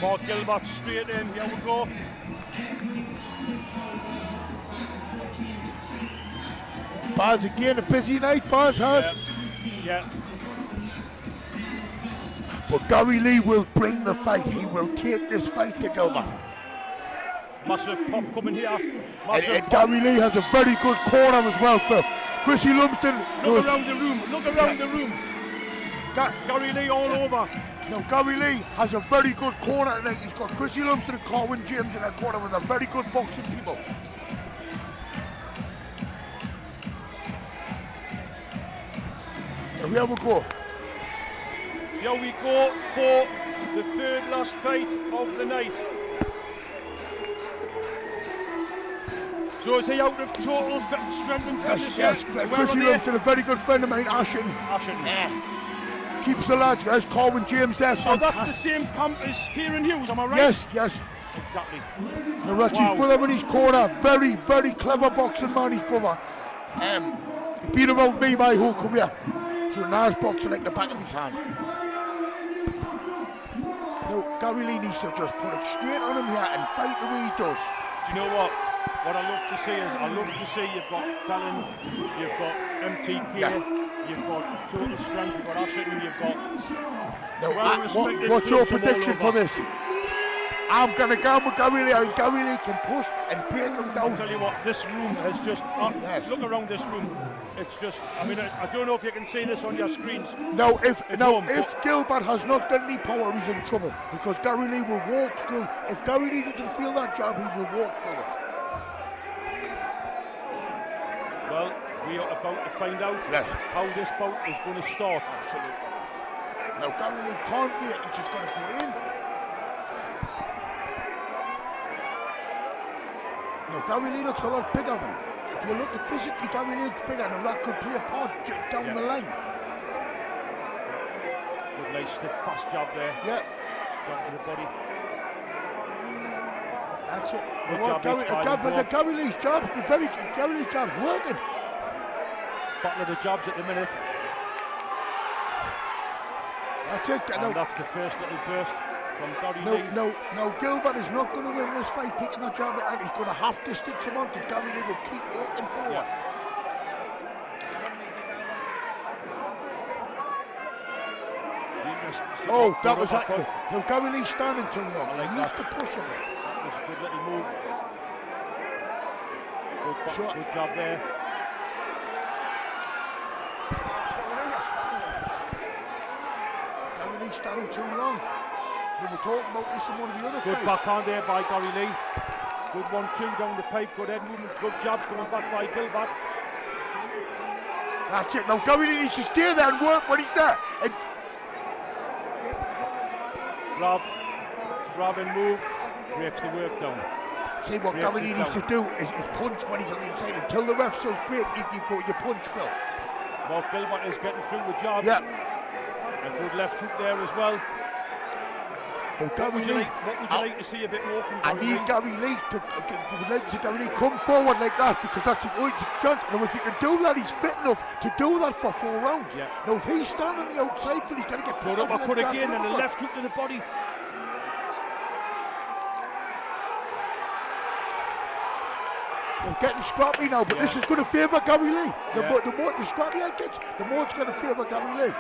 Mark Gilbert straight in. Here we go. Baz again, a busy night, Baz has. Yeah. But GARRYLEE will bring the fight. He will take this fight to Gilbert. Massive pop coming here. And GARRYLEE has a very good corner as well, Phil. Chrissy Lumsden. Look around the room. Look around the room. GARRYLEE all over. Now GARRYLEE has a very good corner tonight. He's got Chrissy Lumsden and Corwin James in that corner with a very good boxing people. Now here we go. Here we go for the third last fight of the night. So is he out of total strength and fitness? Yes, Chrissy Lumsden, a very good friend of mine, Ashen. Keeps the lads. There's Corwin James there. So that's the same camp as Kieran Hughes, am I right? Yes. Exactly. Now that's his brother in his corner. Very, very clever boxing man, his brother. Been around me my whole career. So Nas boxing like the back of his hand. Now GARRYLEE needs to just put it straight on him here and fight the way he does. Do you know what? What I love to see is, you've got Fallon, you've got MTK, you've got Total Strength, you've got Ashton, you've got... Now, what's your prediction for this? I'm going to go with GARRYLEE. I think GARRYLEE can push and break them down. I'll tell you what, this room has just... Look around this room. It's just... I mean, I don't know if you can see this on your screens. Now, if Gilbert has not got any power, he's in trouble. Because GARRYLEE will walk through. If GARRYLEE doesn't feel that jab, he will walk through it. Well, we are about to find out how this bout is going to start. Absolutely. Now, GARRYLEE can't wait. He's just going to go in. Now, GARRYLEE looks a lot bigger than him. If you look at physically, GARRYLEE looks bigger. Now, that could play a part down the line. Good, nice, stiff, fast jab there. Yeah. Jab to the body. That's it. GARRYLEE's jabs, GARRYLEE's jabs working. Battle of the jabs at the minute. That's it. And that's the first little burst from GARRYLEE. No, Gilbert is not going to win this fight picking that jab out. He's going to have to stick some on because GARRYLEE will keep walking forward. Oh, that was that. No, GARRYLEE's standing too long. He needs to push a bit. That was a good little move. Good job there. GARRYLEE's standing too long. We were talking about this in one of the other fights. Good backhand there by GARRYLEE. Good 1-2 down the pipe. Good head movement. Good jab coming back by Gilbert. That's it. Now GARRYLEE needs to stay there and work when he's there. And grab and move. Breaks the work down. See what GARRYLEE needs to do is punch when he's on the inside. Until the ref says break, you go your punch, Phil. Mark Gilbert is getting through the job. Yeah. A good left hook there as well. What would you like to see a bit more from GARRYLEE? I need GARRYLEE to come forward like that because that's a good chance. Now if he can do that, he's fit enough to do that for 4 rounds. Yeah. Now if he's standing on the outside, Phil, he's going to get put up. I put again and a left hook to the body. They're getting scrappy now, but this is going to favour GARRYLEE. The more the scrappy it gets, the more it's going to favour GARRYLEE.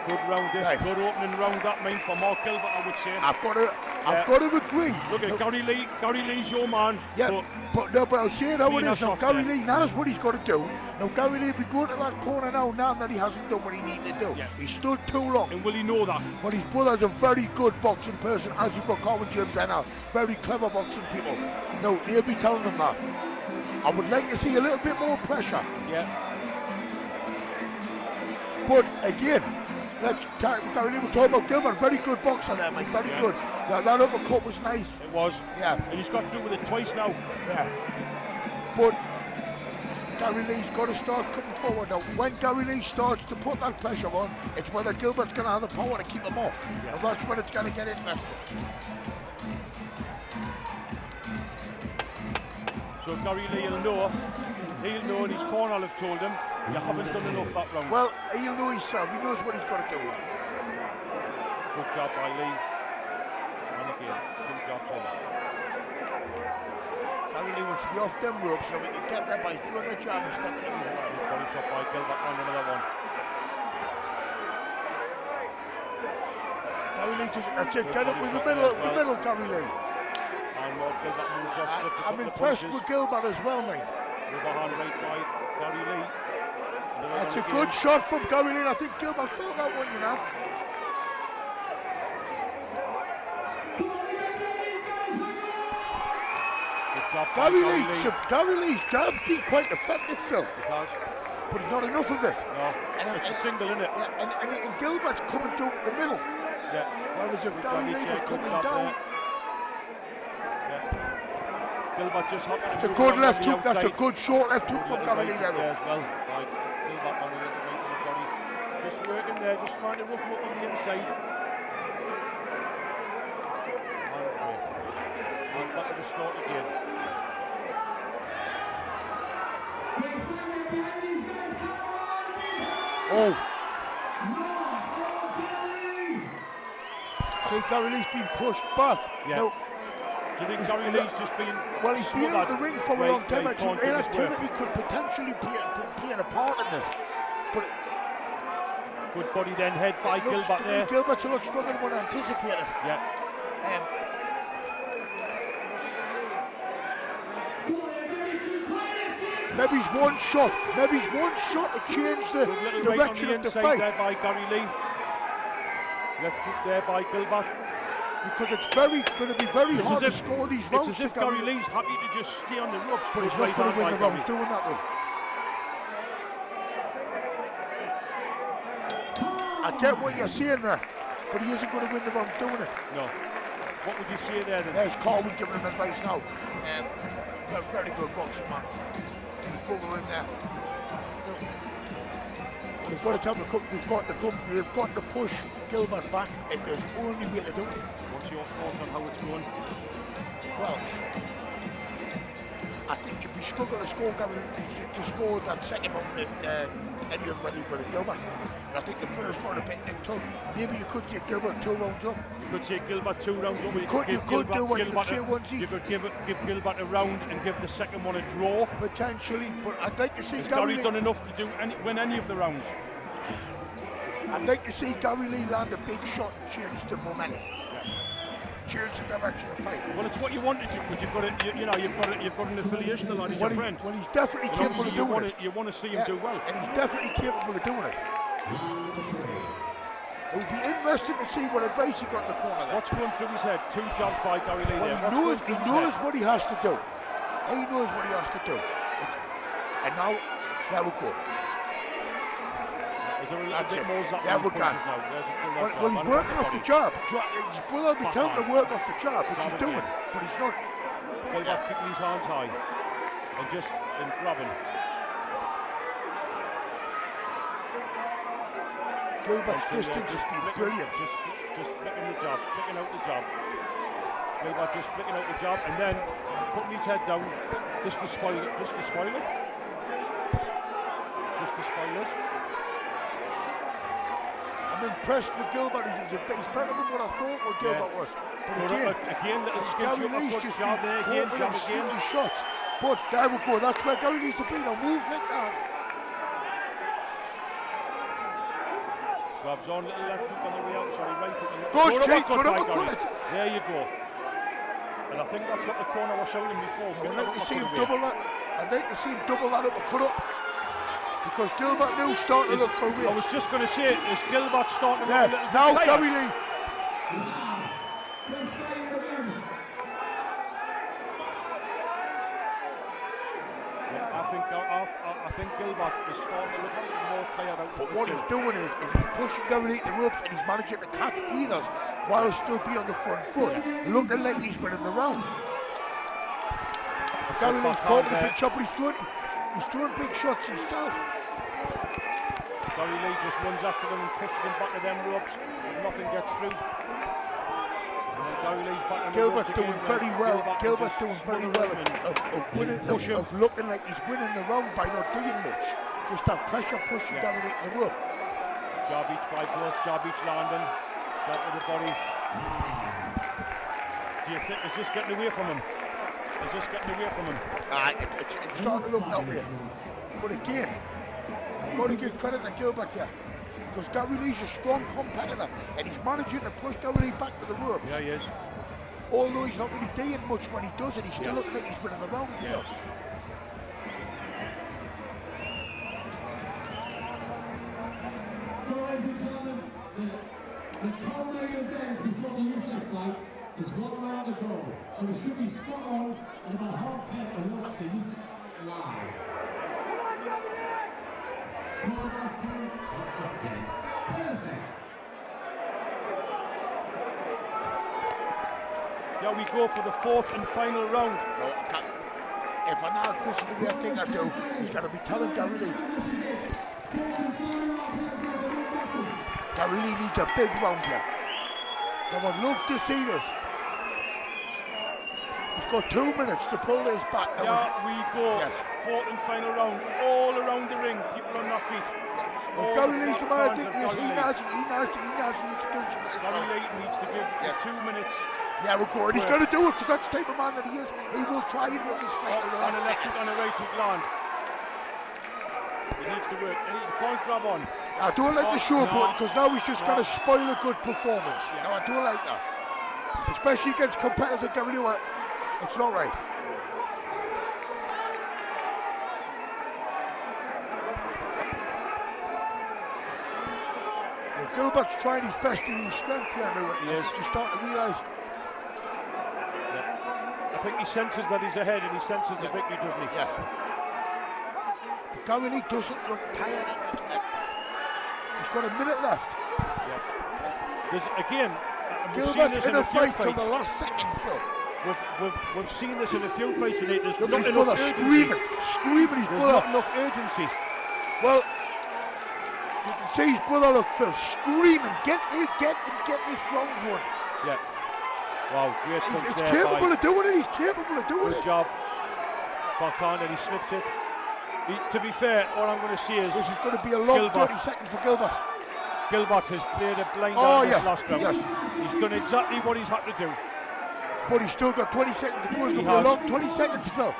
Good round this, good opening round that means for Mark Gilbert, I would say. I've got to agree. Look at GARRYLEE's your man. Yeah, but I'll say it how it is. Now GARRYLEE knows what he's got to do. Now GARRYLEE will be going to that corner now that he hasn't done what he needed to do. Yeah. He stood too long. And will he know that? But his brother's a very good boxing person, as you've got Corwin James there now. Very clever boxing people. No, they'll be telling him that. I would like to see a little bit more pressure. Yeah. But again, GARRYLEE was talking about Gilbert, very good boxer there, mate, very good. That uppercut was nice. It was. Yeah. And he's got through with it twice now. Yeah. But GARRYLEE's got to start coming forward now. When GARRYLEE starts to put that pressure on, it's whether Gilbert's going to have the power to keep him off. Yeah. And that's when it's going to get interesting. So GARRYLEE will know. He'll know and his corner will have told him, you haven't done enough that round. Well, he'll know himself. He knows what he's got to do. Good job by Lee. And again, 2 jobs on. Gary Lee wants to be off them ropes so we can get there by throwing the jab and stepping in his way. Good body shot by Gilbert on another one. Gary Lee doesn't, that's it, get up with the middle, Gary Lee. And Gilbert moves off. I'm impressed with Gilbert as well, mate. Overhand right by Gary Lee. That's a good shot from Gary Lee. I think Gilbert felt that one, you know. Gary Lee's jab's been quite effective, Phil. Because but not enough of it. No, it's a single, isn't it? Yeah, and Gilbert's coming down the middle. Yeah. Whereas if Gary Lee was coming down... Gilbert just hopped. It's a good left hook, that's a good short left hook from Gary Lee there. As well, like Gilbert on the little right in the body. Just working there, just trying to rough him up on the inside. And back to the start again. Oh. See, Gary Lee's been pushed back. Yeah. Now, do you think Gary Lee's just been... Well, he's been out the ring for a long time. Inactivity could potentially play a part in this. But good body then, head by Gilbert there. Gilbert's a lot stronger than what I anticipated. Yeah. Maybe it's one shot to change the direction of the fight. There by Gary Lee. Left hook there by Gilbert. Because it's going to be very hard to score these rounds. It's as if Gary Lee's happy to just stay on the ropes. But he's not going to win the rounds doing that though. I get what you're saying there, but he isn't going to win the rounds doing it. No. What would you say there then? There's Corwin giving him advice now. Very good boxing man. He's brother in there. Look, they've got to tell the company, they've got to push Gilbert back. There's only way to do it. What's your thoughts on how it's going? Well, I think if we struggle to score that second one with any of them with Gilbert. And I think the first one a bit tough. Maybe you could say Gilbert 2 rounds up. You could say Gilbert 2 rounds up. You could do what you could say once. You could give Gilbert a round and give the second one a draw. Potentially, but I'd like to see Gary's done enough to win any of the rounds. I'd like to see Gary Lee land a big shot and change the momentum. Change the direction of the fight. Well, it's what you wanted to, but you've got an affiliation. The lad is your friend. Well, he's definitely capable of doing it. You want to see him do well, and he's definitely capable of doing it. It would be interesting to see what advice he got in the corner there. What's going through his head? 2 jobs by Gary Lee. Well, he knows what he has to do. He knows what he has to do. And now, there we go. That's it. There we go. Well, he's working off the job. So his brother will be telling him to work off the job, which he's doing, but he's not. Gilbert kicking his hands high and just grabbing. Gilbert's distance has been brilliant. Just flicking the job, flicking out the job. Gilbert just flicking out the job and then putting his head down just to spoil it. Just to spoil it. I'm impressed with Gilbert. He's better than what I thought what Gilbert was. But again Gary Lee's just job there again, jab again. The shots. But there we go. That's where Gary needs to be. Now move like that. Grabs on, little left hook on the way out, sorry, right hook. Good kick, there you go. And I think that's what the corner was showing him before. I'd like to see him double that. I'd like to see him double that uppercut up. Because Gilbert now starting to look for real. I was just going to say, is Gilbert starting to look a little bit now tired? Gary Lee. I think Gilbert is starting to look a little more tired out. But what he's doing is he's pushing Gary Lee to the ropes and he's managing to catch breathers while still being on the front foot, looking like he's winning the round. Gary Lee's caught with a big shot, but he's throwing big shots himself. Gary Lee just runs after them and pushes them back to them ropes, but nothing gets through. Gilbert's doing very well. Gilbert's doing very well of winning, of looking like he's winning the round by not doing much. Just that pressure pushing Gary Lee to the rope. Job each by both, job each landing. Back to the body. Do you think, is this getting away from him? Is this getting away from him? It's starting to look that way. But again, I've got to give credit to Gilbert here. Because GARRYLEE's a strong competitor and he's managing to push GARRYLEE back to the ropes. Yeah, he is. Although he's not really doing much when he does it, he's still looking like he's winning the round. Yeah. So, ladies and gentlemen, the co-main event before the USAC fight is 1 round to go. So it should be spot on and about half 10 to watch the USAC live. Perfect. Yeah, we go for the 4th and final round. If I now push the way I think I do, he's got to be telling GARRYLEE. GARRYLEE needs a big round here. I would love to see this. He's got 2 minutes to pull this back. Yeah, we go. Yes. 4th and final round. All around the ring. People on their feet. If GARRYLEE's the man I think he is, he knows to do something. GARRYLEE needs to give 2 minutes. Yeah, we're good. He's going to do it because that's the type of man that he is. He will try and win this fight. On a left hook, on a right hook land. He needs to work. He can't grab on. I don't like the show button because now he's just going to spoil a good performance. No, I don't like that. Especially against competitors like GARRYLEE. It's not right. Gilbert's trying his best to use strength here now. He's starting to realise. I think he senses that he's ahead and he senses the victory, doesn't he? Yes. But GARRYLEE doesn't look tired. He's got a minute left. Yeah. There's, again, Gilbert's in a fight till the last second, Phil. We've seen this in a few fights tonight. There's Look not at his enough brother urgency. screaming his There's brother. not enough urgency. Well, you can see his brother, look, Phil, screaming, get this round one. Yeah. Wow, great punch He's there. capable of doing it, he's capable of doing Good it. job. Backhand and he slips it. To be fair, all I'm going to see is This is going to be a long Gilbert. 30 seconds for Gilbert. Gilbert has played a blind in this last round. Yes. He's done exactly what he's had to do. But he's still got 20 seconds to go. It's going to be a has. long 20 seconds, Phil.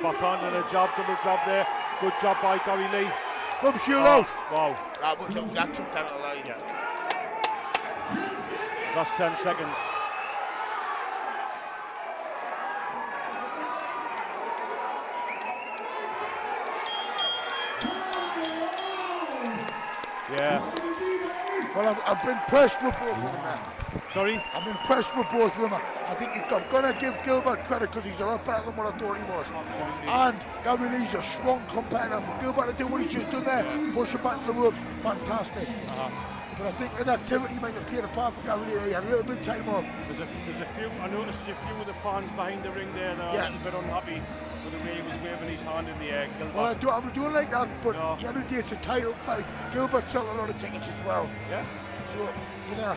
Backhand and a jab, double job there. Good job by GARRYLEE. Come shield out. Wow. That took that alive. Yeah. Last 10 seconds. Yeah. Well, I've been impressed with both of them now. Sorry? I'm impressed with both of them. I think I'm going to give Gilbert credit because he's a lot better than what I thought he was. Absolutely. And GARRYLEE's a strong competitor. For Gilbert to do what he's just done there, push him back to the ropes, fantastic. But I think inactivity might have played a part for GARRYLEE. He had a little bit of time off. There's a few, I noticed a few of the fans behind the ring there that are a little bit unhappy with the way he was waving his hand in the air. Gilbert. Well, I don't like that, but at the end of the day, it's a title fight. Gilbert sold a lot of tickets as well. Yeah. So, you know,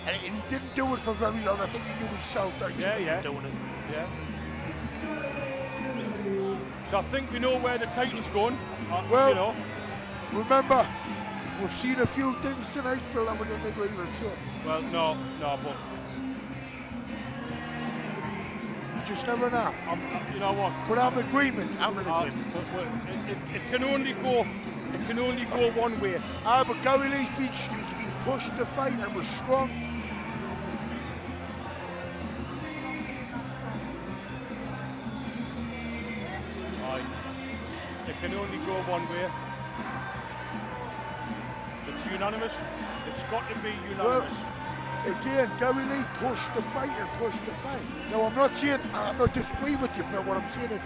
and he didn't do it for very long. I think he knew himself that he was doing it. Yeah. So I think we know where the title's going. Well, you know. Remember, we've seen a few things tonight, Phil, that we didn't agree with. So. Well, no, but You just never know. you know what? But I'm in agreement. It can only go one way. But GARRYLEE's been pushed the fight and was strong. It can only go one way. It's unanimous. It's got to be unanimous. Well, again, GARRYLEE pushed the fight and pushed the fight. Now, I'm not disagreeing with you, Phil. What I'm saying is,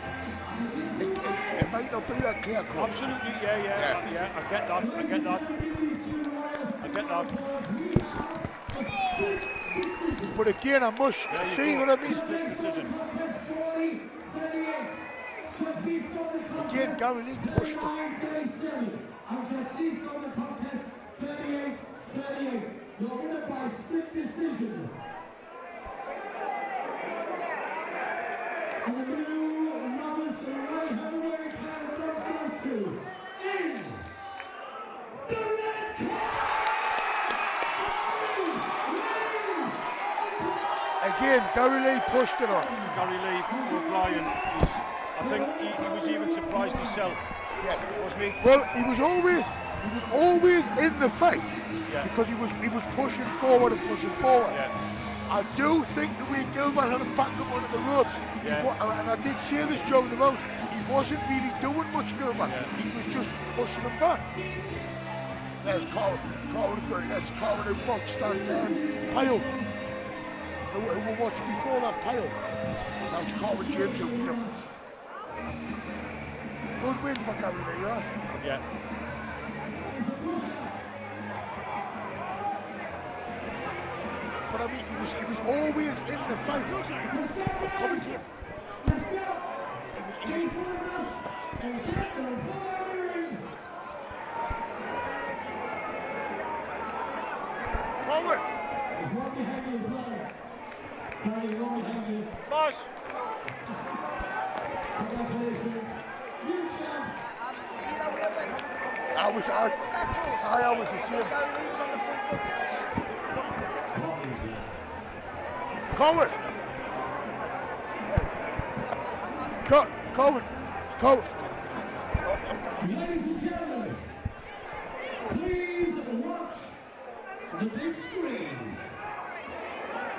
it might not be that clear cut. Absolutely, yeah. I get that. But again, I must see what I mean. Decision. Again, GARRYLEE pushed the fight. You're winner by split decision. And the new novice right heavyweight Brian, GARRYLEE pushed it on. GARRYLEE to O'Brien. I think he was even surprised himself. Yes. Wasn't he? Well, he was always in the fight because he was pushing forward and pushing forward. Yeah. I do think the way Gilbert had him backed up under the ropes, and I did say this during the round, he wasn't really doing much, Gilbert. He was just pushing him back. There's Colin who boxed that Pyle, who we watched before that Pyle. Now it's Colin James who beat him. Good win for GARRYLEE, yes. Yeah. But I mean, he was always in the fight. But commentator, he forward. Boss. I always assumed. Cohen. Cohen. Ladies and gentlemen, please watch the big screens.